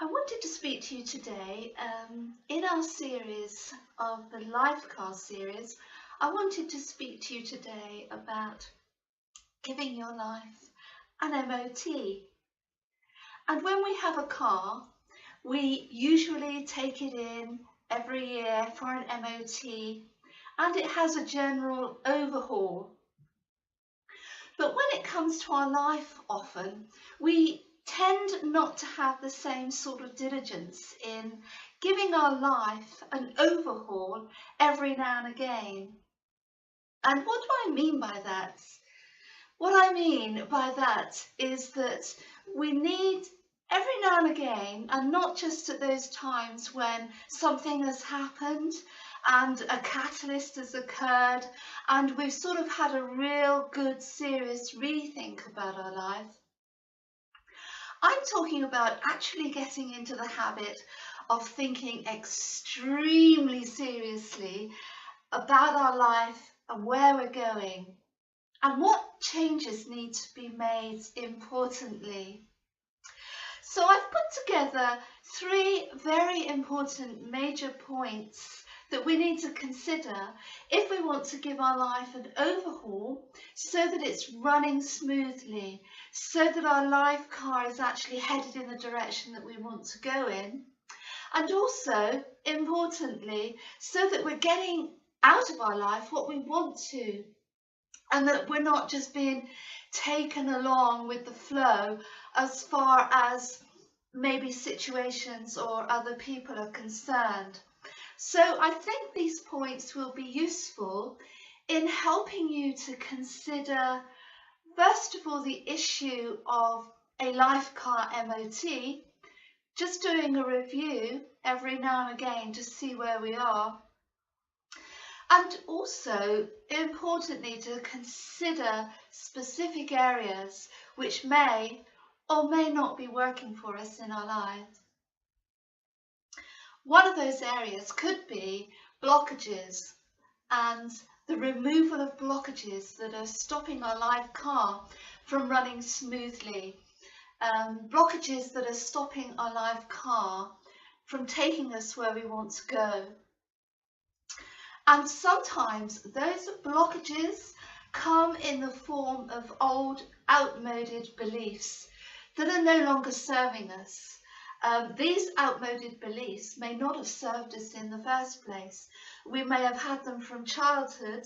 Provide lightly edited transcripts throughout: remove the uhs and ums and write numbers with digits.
I wanted to speak to you today in our series of the Life Car series. I wanted to speak to you today about giving your life an MOT. And when we have a car, we usually take it in every year for an MOT and it has a general overhaul. But when it comes to our life, often we tend not to have the same sort of diligence in giving our life an overhaul every now and again. And what do I mean by that? What I mean by that is that we need every now and again, and not just at those times when something has happened and a catalyst has occurred and we've sort of had a real good serious rethink about our life. I'm talking about actually getting into the habit of thinking extremely seriously about our life and where we're going and what changes need to be made importantly. So I've put together 3 very important major points that we need to consider if we want to give our life an overhaul so that it's running smoothly, so that our life car is actually headed in the direction that we want to go in, and also, importantly, so that we're getting out of our life what we want to, and that we're not just being taken along with the flow as far as maybe situations or other people are concerned. So I think these points will be useful in helping you to consider, first of all, the issue of a life car MOT, just doing a review every now and again to see where we are. And also, importantly, to consider specific areas which may or may not be working for us in our lives. One of those areas could be blockages and the removal of blockages that are stopping our life car from running smoothly. Blockages that are stopping our life car from taking us where we want to go. And sometimes those blockages come in the form of old, outmoded beliefs that are no longer serving us. These outmoded beliefs may not have served us in the first place. We may have had them from childhood,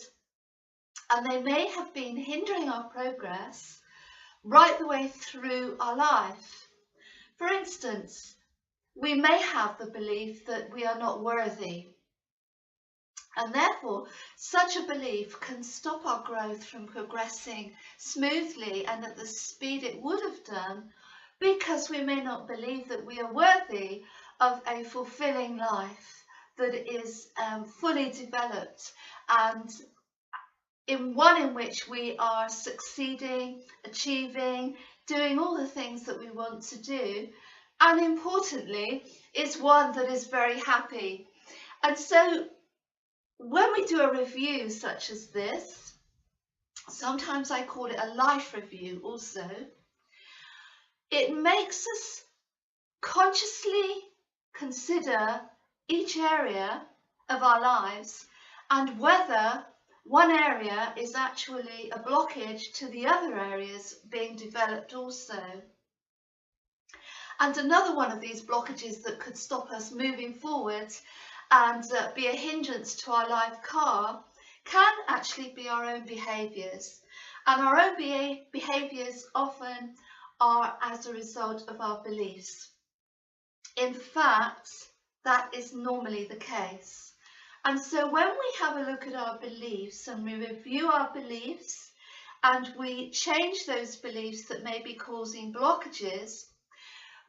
and they may have been hindering our progress right the way through our life. For instance, we may have the belief that we are not worthy. And therefore, such a belief can stop our growth from progressing smoothly and at the speed it would have done, because we may not believe that we are worthy of a fulfilling life that is fully developed and in one in which we are succeeding, achieving, doing all the things that we want to do, and importantly, is one that is very happy. And so when we do a review such as this, sometimes I call it a life review also, it makes us consciously consider each area of our lives and whether one area is actually a blockage to the other areas being developed also. And another one of these blockages that could stop us moving forward and be a hindrance to our life car can actually be our own behaviours. And our own behaviours often are as a result of our beliefs. In fact, that is normally the case. And so when we have a look at our beliefs and we review our beliefs and we change those beliefs that may be causing blockages,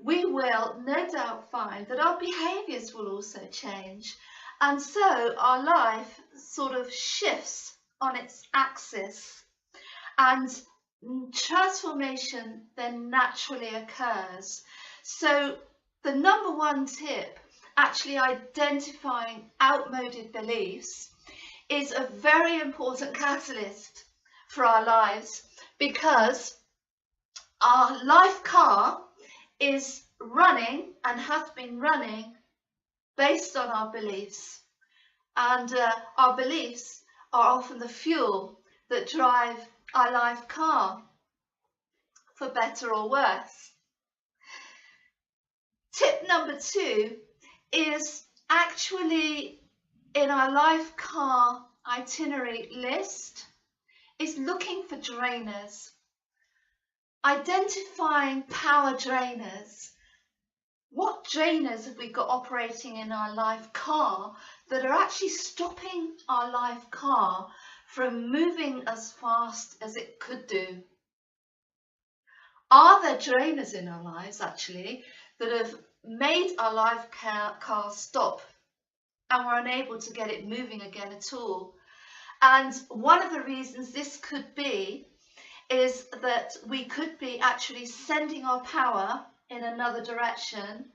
we will no doubt find that our behaviours will also change. And so our life sort of shifts on its axis and transformation then naturally occurs. So the number one tip, actually identifying outmoded beliefs, is a very important catalyst for our lives, because our life car is running and has been running based on our beliefs. And our beliefs are often the fuel that drive our life car, for better or worse. Tip number 2 is actually in our life car itinerary list is looking for drainers, identifying power drainers. What drainers have we got operating in our life car that are actually stopping our life car from moving as fast as it could do? Are there drainers in our lives actually that have made our life car stop and we're unable to get it moving again at all? And one of the reasons this could be is that we could be actually sending our power in another direction,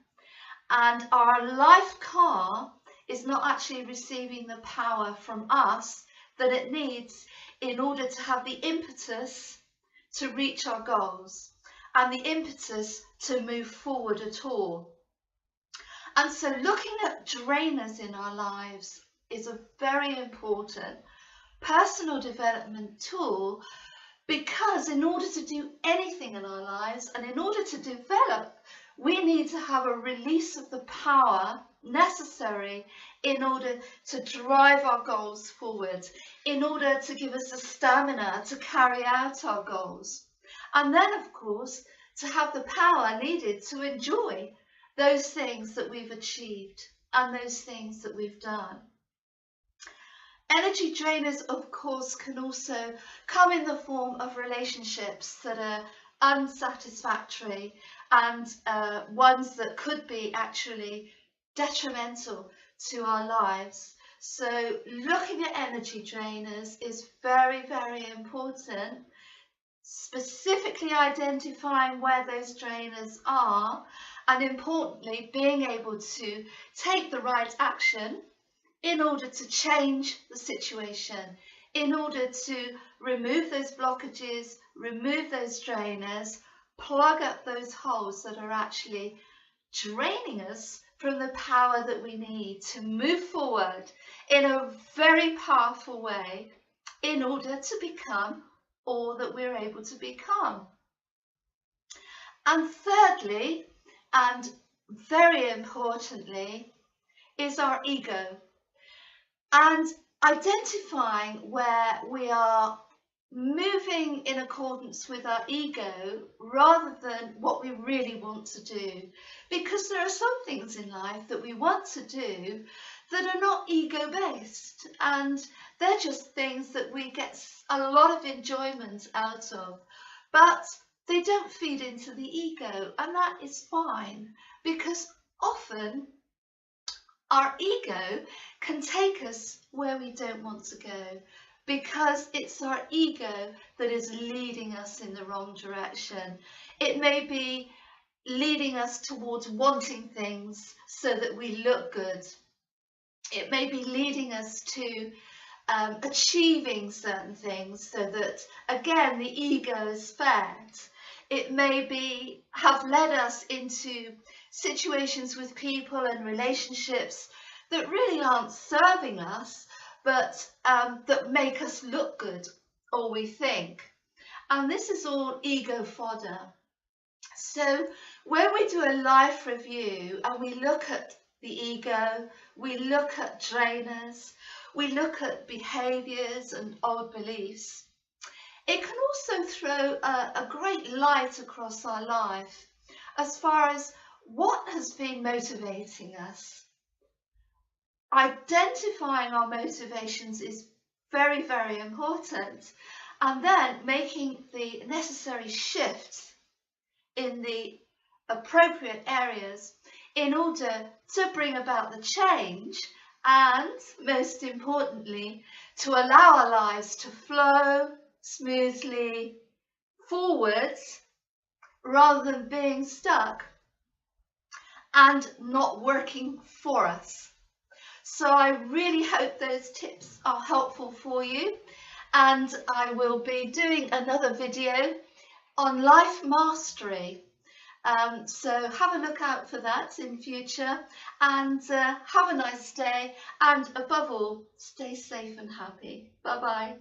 and our life car is not actually receiving the power from us that it needs in order to have the impetus to reach our goals and the impetus to move forward at all. And so looking at drainers in our lives is a very important personal development tool, because in order to do anything in our lives and in order to develop, we need to have a release of the power necessary in order to drive our goals forward, in order to give us the stamina to carry out our goals. And then, of course, to have the power needed to enjoy those things that we've achieved and those things that we've done. Energy drainers, of course, can also come in the form of relationships that are unsatisfactory and ones that could be actually detrimental to our lives. So looking at energy drainers is very, very important. Specifically identifying where those drainers are, and importantly being able to take the right action in order to change the situation, in order to remove those blockages, remove those drainers, plug up those holes that are actually draining us from the power that we need to move forward in a very powerful way in order to become all that we're able to become. And thirdly, and very importantly, is our ego. And identifying where we are moving in accordance with our ego rather than what we really want to do. Because there are some things in life that we want to do that are not ego-based, and they're just things that we get a lot of enjoyment out of, but they don't feed into the ego, and that is fine, because often our ego can take us where we don't want to go, because it's our ego that is leading us in the wrong direction. It may be leading us towards wanting things so that we look good. It may be leading us to achieving certain things so that, again, the ego is fed. It may be have led us into situations with people and relationships that really aren't serving us, but that make us look good, or we think. And this is all ego fodder. So when we do a life review and we look at the ego, we look at drainers, we look at behaviours and old beliefs, it can also throw a great light across our life as far as what has been motivating us. Identifying our motivations is very, very important, and then making the necessary shifts in the appropriate areas in order to bring about the change, and most importantly, to allow our lives to flow smoothly forwards rather than being stuck and not working for us. So I really hope those tips are helpful for you, and I will be doing another video on life mastery, So have a look out for that in future, and have a nice day, and above all, stay safe and happy. Bye bye.